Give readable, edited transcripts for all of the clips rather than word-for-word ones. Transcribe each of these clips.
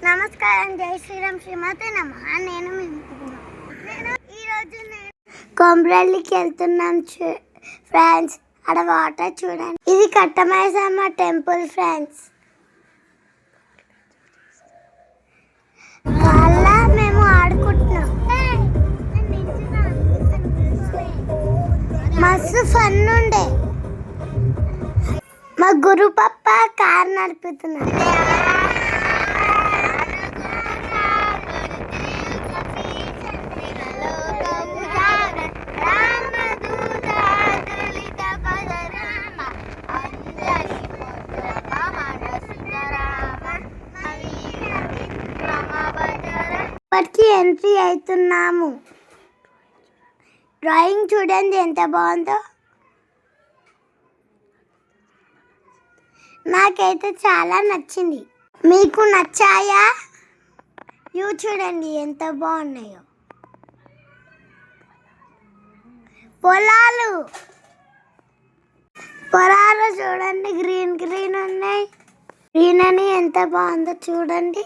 నమస్కారం, జై శ్రీరామ్, శ్రీమాతే నమః. నేను ఈరోజు కొమరల్లికి వెళ్తున్నాం ఫ్రెండ్స్. అక్కడ వాటర్ చూడండి. ఇది కట్టమైసమ్మ టెంపుల్ ఫ్రెండ్స్. అలా మేము ఆడుకుంటున్నాం. మస్తు ఫన్ ఉండే. మా గురు పప్ప కార్ నడుపుతున్నాడు. ఇప్పటికి ఎంట్రీ అవుతున్నాము. డ్రాయింగ్ చూడండి ఎంత బాగుందో. నాకైతే చాలా నచ్చింది. మీకు నచ్చాయా? ఇవి చూడండి ఎంత బాగున్నాయో. పొలాలు చూడండి, గ్రీన్ గ్రీన్ ఉన్నాయి. గ్రీన్ అని ఎంత బాగుందో చూడండి.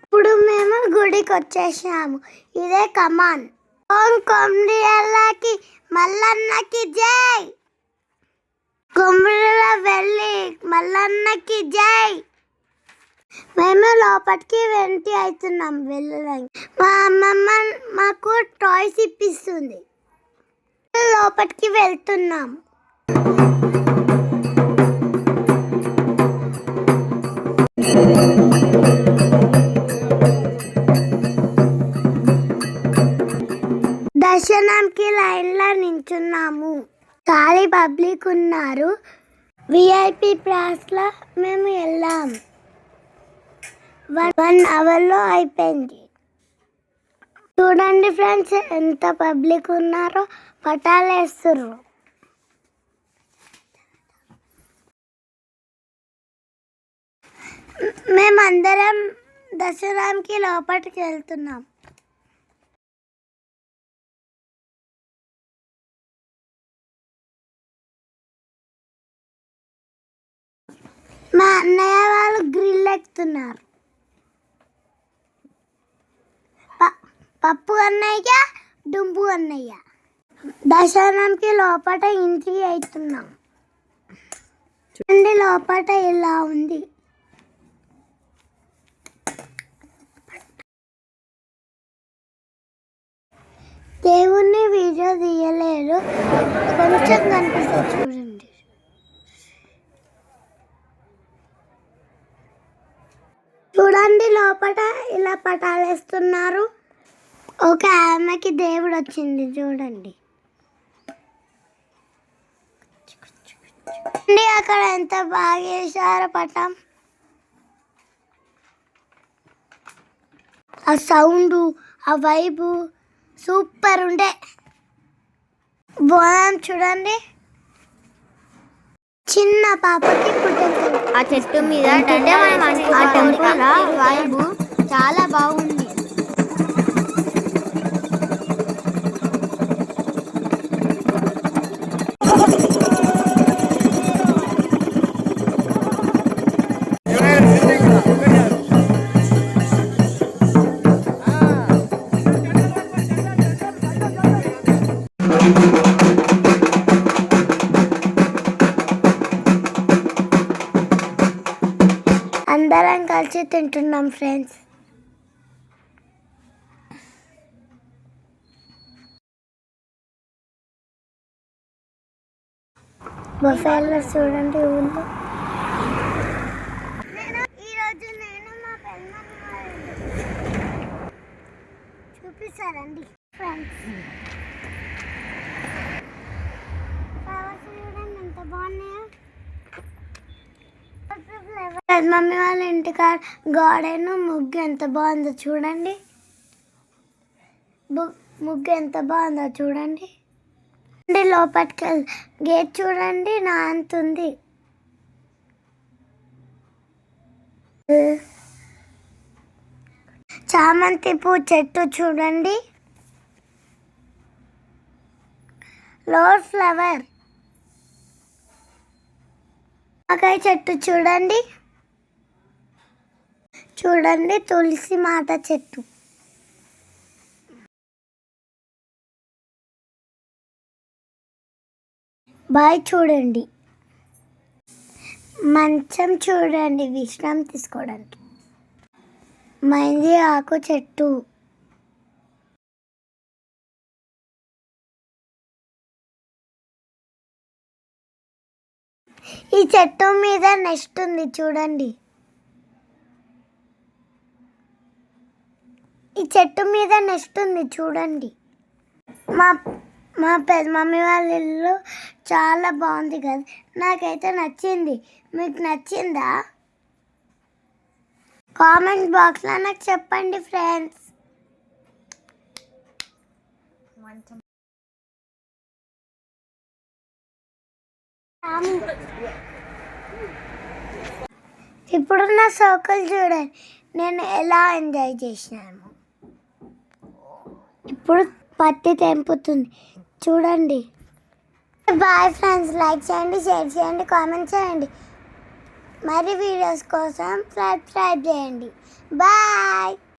ఇప్పుడు మేము గుడికి వచ్చేసాము. ఇదే కమాన్. ఓం కొమరల్లికి మల్లన్నకి జై. కొమరల్లి వెళ్ళి మల్లన్నకి జై. మేము లోపలికి వెంటి అవుతున్నాం వెళ్ళడానికి. మా అమ్మమ్మ మాకు టాయ్స్ ఇప్పిస్తుంది. లోపలికి వెళ్తున్నాం. దర్శనంకి లైన్లో నించున్నాము. ఖాళీ పబ్లిక్ ఉన్నారు. విఐపి ప్లాస్లో మేము వెళ్ళాం. 1 అవర్లో అయిపోయింది. చూడండి ఫ్రెండ్స్ ఎంత పబ్లిక్ ఉన్నారో. పటాలు వేస్తుర్రు. మేమందరం దసరాకి లోపలికి వెళ్తున్నాం. మా అన్నయ్య వాళ్ళు గ్రిల్ ఎక్కుతున్నారు. పప్పు అన్నయ్య, డుంపు అన్నయ్య. దర్శనంకి లోపల ఎంట్రీ అవుతున్నాం. చూడండి లోపల ఇలా ఉంది. దేవుణ్ణి వీడియో తీయలేదు, కొంచెం కనిపిస్తుంది చూడండి. చూడండి లోపల ఇలా పటాలు వేస్తున్నారు. ఒక ఆమెకి దేవుడు వచ్చింది చూడండి. అక్కడ ఎంత బాగా వేసారో పటం. ఆ సౌండ్, ఆ వైబు సూపర్ ఉండే. బాగుంది చూడండి. చిన్న పాపకి పుట్టెంటుకలు. ఆ చెట్టు మీద ఆ టెంపుల్ వైబు చాలా బాగుంది. అందరం కలిసి తింటున్నాం ఫ్రెండ్స్. బఫేలో చూడండి ఊళ్ళో. ఈరోజు నేను మా పెద్దమ్మ చూపిస్తారండి ఫ్రెండ్స్. ఫ్లవర్స్ చూడండి ఎంత బాగున్నాయో. మమ్మీ వాళ్ళ ఇంటికాడ గార్డెన్ ముగ్గు ఎంత బాగుందో చూడండి. ముగ్గు ఎంత బాగుందో చూడండి. లోపలికి గేట్ చూడండి నా అంత ఉంది. చామంతి పువ్వు చెట్టు చూడండి. Lower flower. నిమ్మకాయ చెట్టు చూడండి. చూడండి తులసి మాత చెట్టు. బాయ్ చూడండి. మంచం చూడండి విశ్రాంతి తీసుకోవడానికి. మైంది ఆకు చెట్టు. ఈ చెట్టు మీద నెస్ట్ ఉంది చూడండి. ఈ చెట్టు మీద నెస్ట్ ఉంది చూడండి. మా మా పెద్ద మమ్మీ వాళ్ళ ఇల్లు చాలా బాగుంది కదా, నాకైతే నచ్చింది. మీకు నచ్చిందా? కామెంట్ బాక్స్లో నాకు చెప్పండి ఫ్రెండ్స్. ఇప్పుడున్న సర్కిల్ చూడండి నేను ఎలా ఎంజాయ్ చేసినాను. ఇప్పుడు పత్తి తెంపుతుంది చూడండి. బాయ్ ఫ్రెండ్స్, లైక్ చేయండి, షేర్ చేయండి, కామెంట్ చేయండి. మరి వీడియోస్ కోసం సబ్స్క్రైబ్ చేయండి. బాయ్.